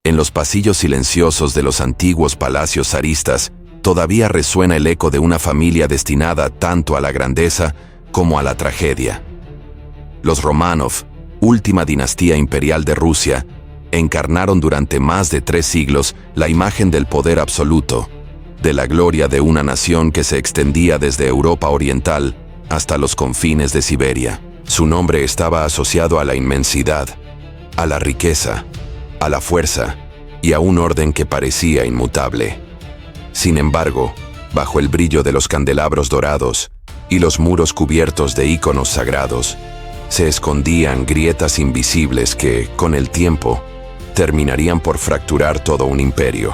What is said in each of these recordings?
En los pasillos silenciosos de los antiguos palacios zaristas, todavía resuena el eco de una familia destinada tanto a la grandeza como a la tragedia. Los Románov, última dinastía imperial de Rusia, encarnaron durante más de 3 siglos la imagen del poder absoluto, de la gloria de una nación que se extendía desde Europa Oriental hasta los confines de Siberia. Su nombre estaba asociado a la inmensidad, a la riqueza, a la fuerza y a un orden que parecía inmutable. Sin embargo, bajo el brillo de los candelabros dorados y los muros cubiertos de íconos sagrados, se escondían grietas invisibles que, con el tiempo, terminarían por fracturar todo un imperio.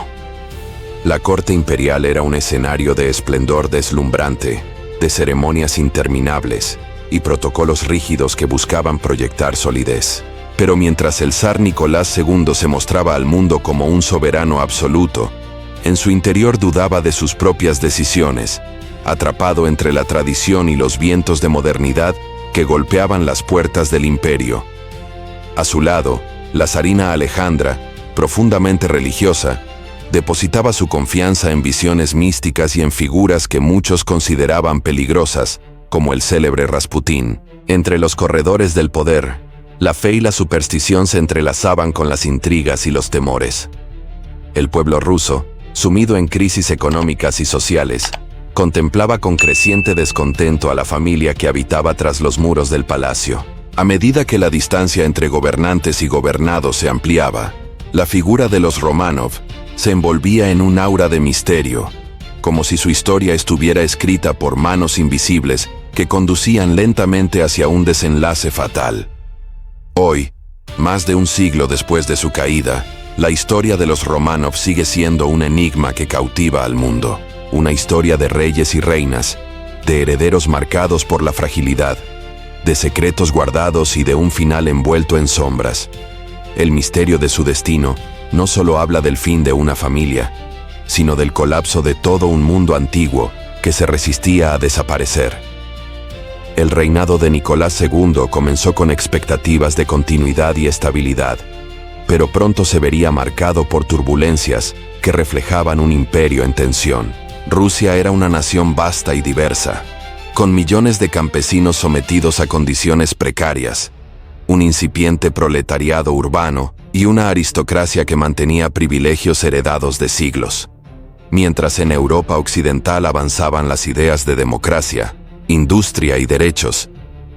La corte imperial era un escenario de esplendor deslumbrante, de ceremonias interminables y protocolos rígidos que buscaban proyectar solidez. Pero mientras el zar Nicolás II se mostraba al mundo como un soberano absoluto, en su interior dudaba de sus propias decisiones, atrapado entre la tradición y los vientos de modernidad que golpeaban las puertas del imperio. A su lado, la zarina Alejandra, profundamente religiosa, depositaba su confianza en visiones místicas y en figuras que muchos consideraban peligrosas, como el célebre Rasputín. Entre los corredores del poder, la fe y la superstición se entrelazaban con las intrigas y los temores. El pueblo ruso, sumido en crisis económicas y sociales, contemplaba con creciente descontento a la familia que habitaba tras los muros del palacio. A medida que la distancia entre gobernantes y gobernados se ampliaba, la figura de los Románov se envolvía en un aura de misterio, como si su historia estuviera escrita por manos invisibles que conducían lentamente hacia un desenlace fatal. Hoy, más de un siglo después de su caída, la historia de los Románov sigue siendo un enigma que cautiva al mundo. Una historia de reyes y reinas, de herederos marcados por la fragilidad, de secretos guardados y de un final envuelto en sombras. El misterio de su destino no solo habla del fin de una familia, sino del colapso de todo un mundo antiguo que se resistía a desaparecer. El reinado de Nicolás II comenzó con expectativas de continuidad y estabilidad, pero pronto se vería marcado por turbulencias que reflejaban un imperio en tensión. Rusia era una nación vasta y diversa, con millones de campesinos sometidos a condiciones precarias, un incipiente proletariado urbano y una aristocracia que mantenía privilegios heredados de siglos. Mientras en Europa occidental avanzaban las ideas de democracia, industria y derechos,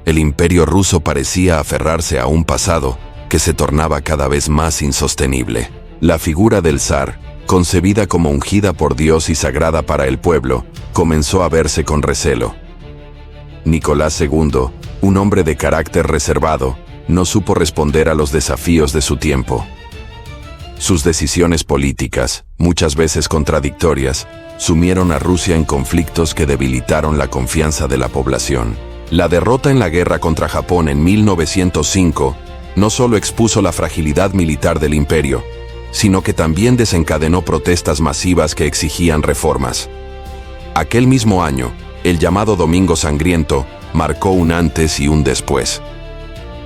el imperio ruso parecía aferrarse a un pasado que se tornaba cada vez más insostenible. La figura del zar, concebida como ungida por Dios y sagrada para el pueblo, comenzó a verse con recelo. Nicolás II, un hombre de carácter reservado, no supo responder a los desafíos de su tiempo. Sus decisiones políticas, muchas veces contradictorias, sumieron a Rusia en conflictos que debilitaron la confianza de la población. La derrota en la guerra contra Japón en 1905 no solo expuso la fragilidad militar del imperio, sino que también desencadenó protestas masivas que exigían reformas. Aquel mismo año, el llamado Domingo Sangriento marcó un antes y un después.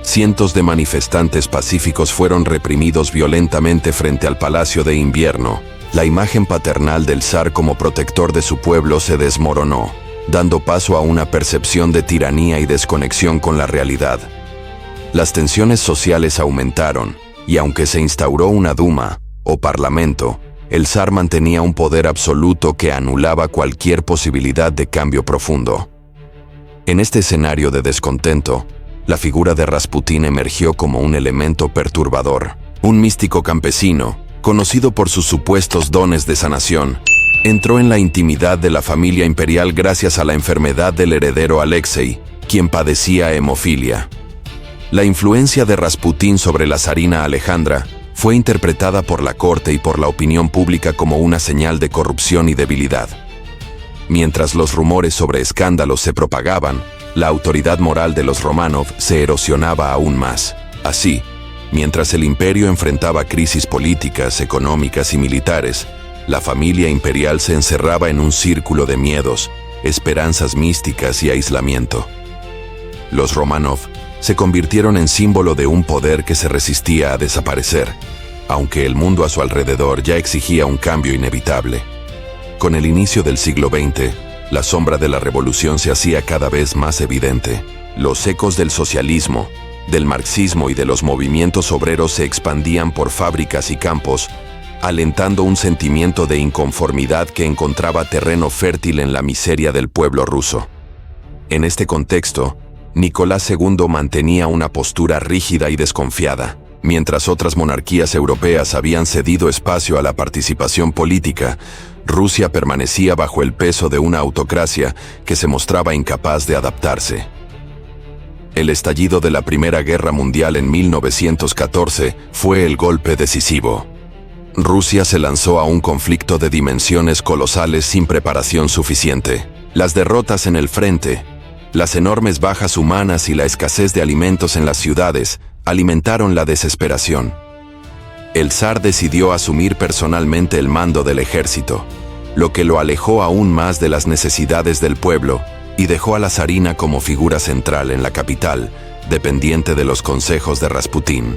Cientos de manifestantes pacíficos fueron reprimidos violentamente frente al Palacio de Invierno. La imagen paternal del zar como protector de su pueblo se desmoronó, dando paso a una percepción de tiranía y desconexión con la realidad. Las tensiones sociales aumentaron, y aunque se instauró una Duma, o parlamento, el zar mantenía un poder absoluto que anulaba cualquier posibilidad de cambio profundo. En este escenario de descontento, la figura de Rasputín emergió como un elemento perturbador. Un místico campesino, conocido por sus supuestos dones de sanación, entró en la intimidad de la familia imperial gracias a la enfermedad del heredero Alexei, quien padecía hemofilia. La influencia de Rasputín sobre la zarina Alejandra fue interpretada por la corte y por la opinión pública como una señal de corrupción y debilidad. Mientras los rumores sobre escándalos se propagaban, la autoridad moral de los Románov se erosionaba aún más. Así, mientras el imperio enfrentaba crisis políticas, económicas y militares, la familia imperial se encerraba en un círculo de miedos, esperanzas místicas y aislamiento. Los Románov se convirtieron en símbolo de un poder que se resistía a desaparecer, aunque el mundo a su alrededor ya exigía un cambio inevitable. Con el inicio del siglo XX, la sombra de la revolución se hacía cada vez más evidente. Los ecos del socialismo, del marxismo y de los movimientos obreros se expandían por fábricas y campos, alentando un sentimiento de inconformidad que encontraba terreno fértil en la miseria del pueblo ruso. En este contexto, Nicolás II mantenía una postura rígida y desconfiada. Mientras otras monarquías europeas habían cedido espacio a la participación política, Rusia permanecía bajo el peso de una autocracia que se mostraba incapaz de adaptarse. El estallido de la Primera Guerra Mundial en 1914 fue el golpe decisivo. Rusia se lanzó a un conflicto de dimensiones colosales sin preparación suficiente. Las derrotas en el frente, las enormes bajas humanas y la escasez de alimentos en las ciudades alimentaron la desesperación. El zar decidió asumir personalmente el mando del ejército, lo que lo alejó aún más de las necesidades del pueblo y dejó a la zarina como figura central en la capital, dependiente de los consejos de Rasputín.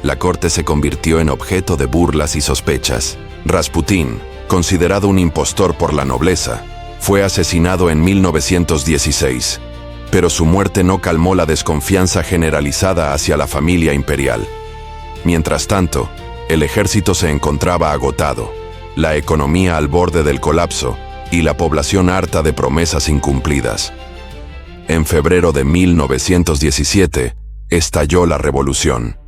La corte se convirtió en objeto de burlas y sospechas. Rasputín, considerado un impostor por la nobleza, fue asesinado en 1916, pero su muerte no calmó la desconfianza generalizada hacia la familia imperial. Mientras tanto, el ejército se encontraba agotado, la economía al borde del colapso y la población harta de promesas incumplidas. En febrero de 1917, estalló la revolución.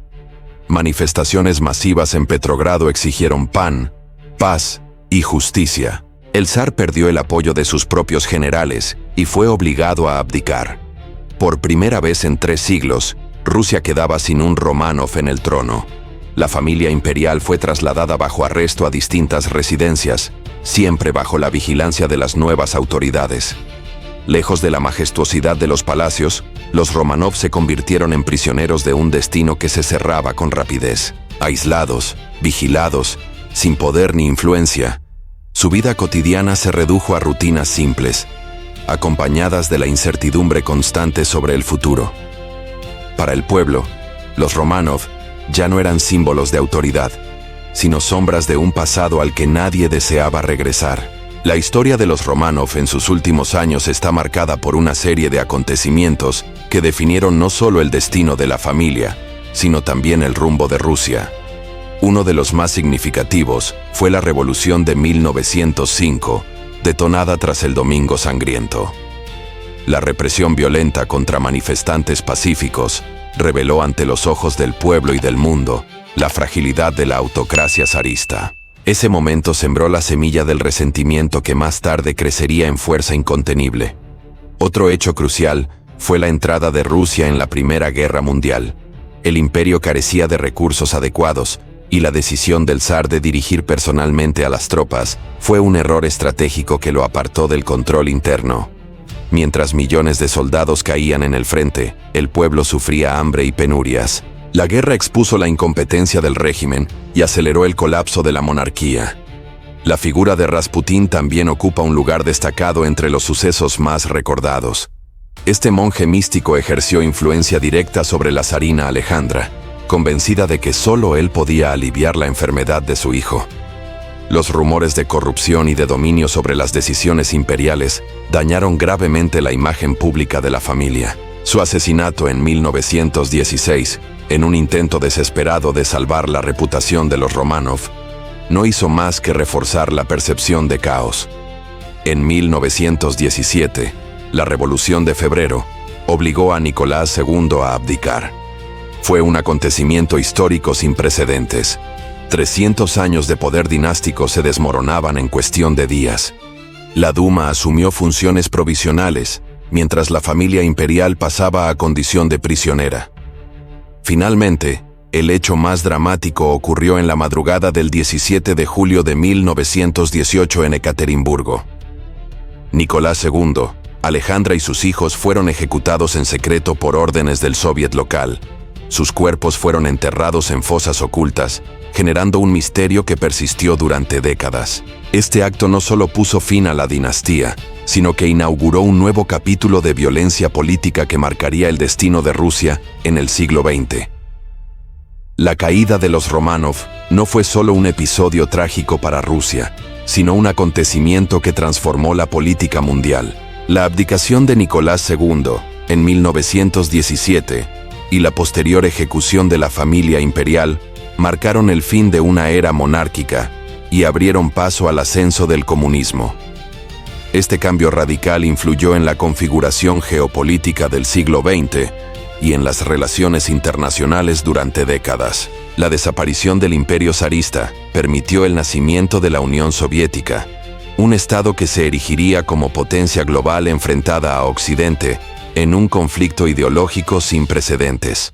Manifestaciones masivas en Petrogrado exigieron pan, paz y justicia. El zar perdió el apoyo de sus propios generales y fue obligado a abdicar. Por primera vez en 3 siglos, Rusia quedaba sin un Románov en el trono. La familia imperial fue trasladada bajo arresto a distintas residencias, siempre bajo la vigilancia de las nuevas autoridades. Lejos de la majestuosidad de los palacios, los Románov se convirtieron en prisioneros de un destino que se cerraba con rapidez. Aislados, vigilados, sin poder ni influencia, su vida cotidiana se redujo a rutinas simples, acompañadas de la incertidumbre constante sobre el futuro. Para el pueblo, los Románov ya no eran símbolos de autoridad, sino sombras de un pasado al que nadie deseaba regresar. La historia de los Románov en sus últimos años está marcada por una serie de acontecimientos que definieron no solo el destino de la familia, sino también el rumbo de Rusia. Uno de los más significativos fue la Revolución de 1905, detonada tras el Domingo Sangriento. La represión violenta contra manifestantes pacíficos reveló ante los ojos del pueblo y del mundo la fragilidad de la autocracia zarista. Ese momento sembró la semilla del resentimiento que más tarde crecería en fuerza incontenible. Otro hecho crucial fue la entrada de Rusia en la Primera Guerra Mundial. El imperio carecía de recursos adecuados, y la decisión del zar de dirigir personalmente a las tropas fue un error estratégico que lo apartó del control interno. Mientras millones de soldados caían en el frente, el pueblo sufría hambre y penurias. La guerra expuso la incompetencia del régimen y aceleró el colapso de la monarquía. La figura de Rasputín también ocupa un lugar destacado entre los sucesos más recordados. Este monje místico ejerció influencia directa sobre la zarina Alejandra, convencida de que solo él podía aliviar la enfermedad de su hijo. Los rumores de corrupción y de dominio sobre las decisiones imperiales dañaron gravemente la imagen pública de la familia. Su asesinato en 1916, en un intento desesperado de salvar la reputación de los Románov, no hizo más que reforzar la percepción de caos. En 1917, la Revolución de Febrero obligó a Nicolás II a abdicar. Fue un acontecimiento histórico sin precedentes. 300 años de poder dinástico se desmoronaban en cuestión de días. La Duma asumió funciones provisionales, mientras la familia imperial pasaba a condición de prisionera. Finalmente, el hecho más dramático ocurrió en la madrugada del 17 de julio de 1918 en Ekaterimburgo. Nicolás II, Alejandra y sus hijos fueron ejecutados en secreto por órdenes del soviet local. Sus cuerpos fueron enterrados en fosas ocultas, generando un misterio que persistió durante décadas. Este acto no solo puso fin a la dinastía, sino que inauguró un nuevo capítulo de violencia política que marcaría el destino de Rusia en el siglo XX. La caída de los Románov no fue solo un episodio trágico para Rusia, sino un acontecimiento que transformó la política mundial. La abdicación de Nicolás II en 1917 y la posterior ejecución de la familia imperial marcaron el fin de una era monárquica y abrieron paso al ascenso del comunismo. Este cambio radical influyó en la configuración geopolítica del siglo XX y en las relaciones internacionales durante décadas. La desaparición del imperio zarista permitió el nacimiento de la Unión Soviética, un estado que se erigiría como potencia global enfrentada a Occidente en un conflicto ideológico sin precedentes.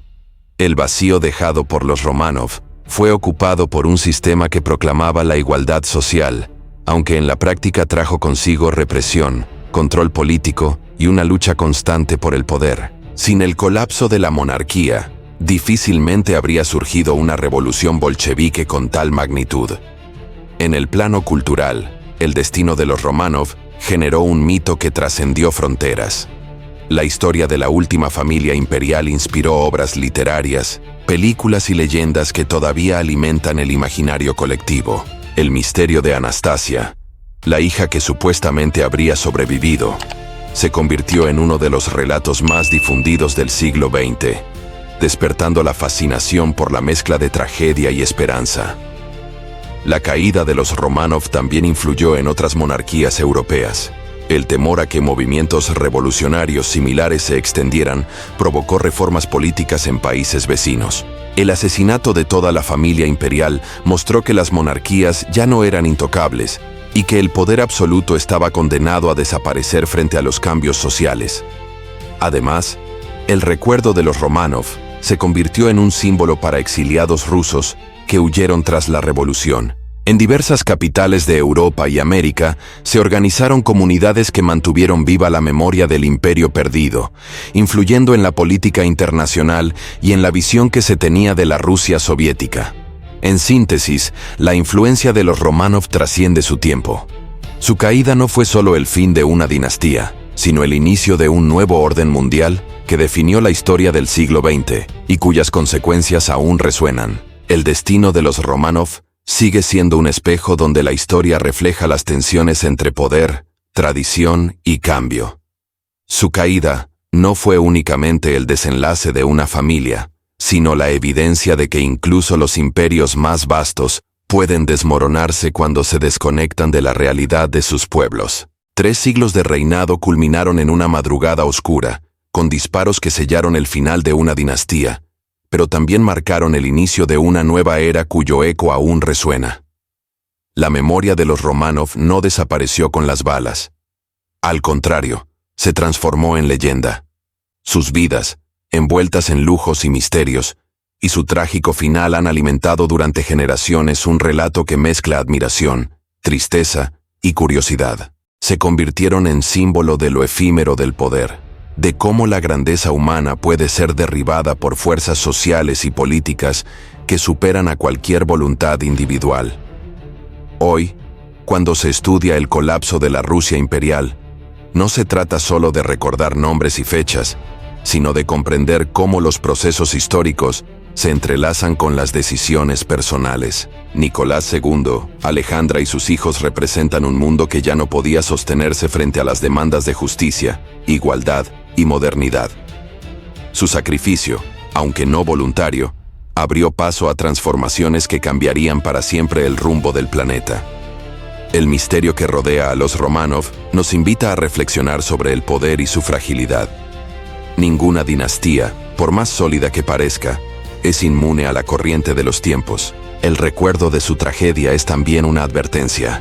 El vacío dejado por los Románov fue ocupado por un sistema que proclamaba la igualdad social, aunque en la práctica trajo consigo represión, control político y una lucha constante por el poder. Sin el colapso de la monarquía, difícilmente habría surgido una revolución bolchevique con tal magnitud. En el plano cultural, el destino de los Románov generó un mito que trascendió fronteras. La historia de la última familia imperial inspiró obras literarias, películas y leyendas que todavía alimentan el imaginario colectivo. El misterio de Anastasia, la hija que supuestamente habría sobrevivido, se convirtió en uno de los relatos más difundidos del siglo XX, despertando la fascinación por la mezcla de tragedia y esperanza. La caída de los Románov también influyó en otras monarquías europeas. El temor a que movimientos revolucionarios similares se extendieran provocó reformas políticas en países vecinos. El asesinato de toda la familia imperial mostró que las monarquías ya no eran intocables y que el poder absoluto estaba condenado a desaparecer frente a los cambios sociales. Además, el recuerdo de los Románov se convirtió en un símbolo para exiliados rusos que huyeron tras la revolución. En diversas capitales de Europa y América se organizaron comunidades que mantuvieron viva la memoria del imperio perdido, influyendo en la política internacional y en la visión que se tenía de la Rusia soviética. En síntesis, la influencia de los Románov trasciende su tiempo. Su caída no fue solo el fin de una dinastía, sino el inicio de un nuevo orden mundial que definió la historia del siglo XX y cuyas consecuencias aún resuenan. El destino de los Románov sigue siendo un espejo donde la historia refleja las tensiones entre poder, tradición y cambio. Su caída no fue únicamente el desenlace de una familia, sino la evidencia de que incluso los imperios más vastos pueden desmoronarse cuando se desconectan de la realidad de sus pueblos. 3 siglos de reinado culminaron en una madrugada oscura, con disparos que sellaron el final de una dinastía, pero también marcaron el inicio de una nueva era cuyo eco aún resuena. La memoria de los Románov no desapareció con las balas. Al contrario, se transformó en leyenda. Sus vidas, envueltas en lujos y misterios, y su trágico final han alimentado durante generaciones un relato que mezcla admiración, tristeza y curiosidad. Se convirtieron en símbolo de lo efímero del poder, de cómo la grandeza humana puede ser derribada por fuerzas sociales y políticas que superan a cualquier voluntad individual. Hoy, cuando se estudia el colapso de la Rusia imperial, no se trata solo de recordar nombres y fechas, sino de comprender cómo los procesos históricos se entrelazan con las decisiones personales. Nicolás II, Alejandra y sus hijos representan un mundo que ya no podía sostenerse frente a las demandas de justicia, igualdad y modernidad. Su sacrificio, aunque no voluntario, abrió paso a transformaciones que cambiarían para siempre el rumbo del planeta. El misterio que rodea a los Románov nos invita a reflexionar sobre el poder y su fragilidad. Ninguna dinastía, por más sólida que parezca, es inmune a la corriente de los tiempos. El recuerdo de su tragedia es también una advertencia.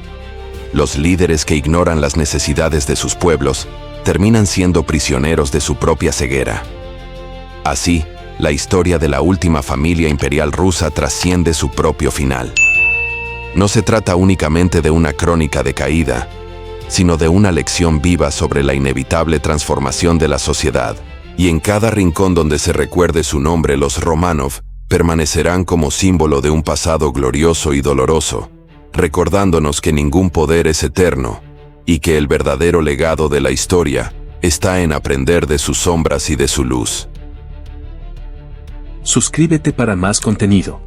Los líderes que ignoran las necesidades de sus pueblos terminan siendo prisioneros de su propia ceguera. Así, la historia de la última familia imperial rusa trasciende su propio final. No se trata únicamente de una crónica de caída, sino de una lección viva sobre la inevitable transformación de la sociedad. Y en cada rincón donde se recuerde su nombre, los Románov permanecerán como símbolo de un pasado glorioso y doloroso, recordándonos que ningún poder es eterno y que el verdadero legado de la historia está en aprender de sus sombras y de su luz. Suscríbete para más contenido.